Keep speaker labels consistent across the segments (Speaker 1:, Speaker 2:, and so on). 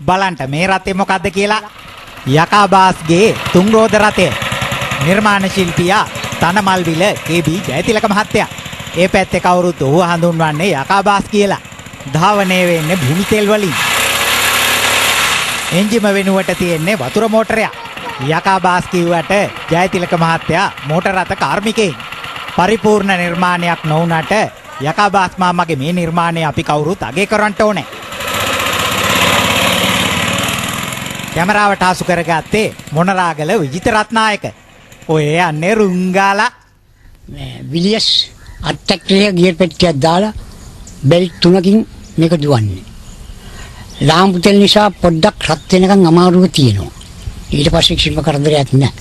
Speaker 1: බලන්න මේ රතේ මොකද්ද කියලා. යකාබාස්ගේ තුංරෝද රතය. නිර්මාණ ශිල්පියා තනමල්විල KB ජයතිලක මහත්තයා. ඒ පැත්තේ කවුරුත් ඔහු හඳුන්වන්නේ යකාබාස් කියලා. ධාවනය වෙන්නේ භූමි තෙල් වලින්. එන්ජිම වෙනුවට තියෙන්නේ වතුර මෝටරයක්. යකාබාස් කිව්වට ජයතිලක මහත්තයා මෝටර රථ කාර්මිකයෙක්. පරිපූර්ණ නිර්මාණයක් නොවුනට යකාබාස් මාමගේ මේ නිර්මාණය අපි කවුරුත් අගය කරන්න ඕනේ. කැමරාවට හසු කරගත්තේ මොනරාගල විජිත රත්නායක. ඔය යන්නේ රුංගාලා
Speaker 2: විලියස් අට්ටක්‍රිය ගියර් පෙට්ටියක් දාලා බෙල්ට් 3කින් මේක දුවන්නේ. ලාම්පු තෙල් නිසා පොඩ්ඩක් රත් වෙනකන් අමාරුව තියෙනවා. ඊට පස්සේ කිසිම කරදරයක් නැහැ.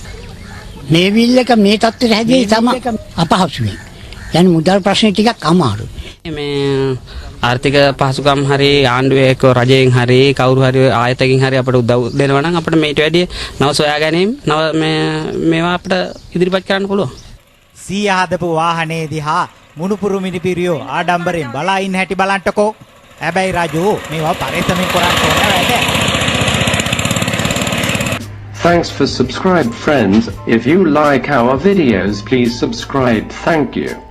Speaker 2: මේ විල් එක මේ තත්ත්වයට හැදෙයි තමයි අපහසුයි. يعني මුදල් ප්‍රශ්නේ ටිකක් අමාරුයි.
Speaker 3: මේ ආර්ථික පහසුකම් හරි ආණ්ඩුවේ එක්ක රජයෙන් හරි කවුරු හරි ආයතනකින් හරි අපට උදව් දෙනවා නම් අපිට මේට වැඩිය නව සොයා ගැනීම නව මේවා අපිට ඉදිරිපත් කරන්න පුළුවන්.
Speaker 1: සීය හදපු වාහනේ දිහා මුණුපුරු මිනිපිරියෝ ආඩම්බරෙන් බලා ඉන්න හැටි බලන්නකෝ. හැබැයි රජු මේවා පරිස්සමින් කරන්න ඕන වැඩ.
Speaker 4: Thanks for subscribe friends. If you like our videos, please subscribe. Thank you.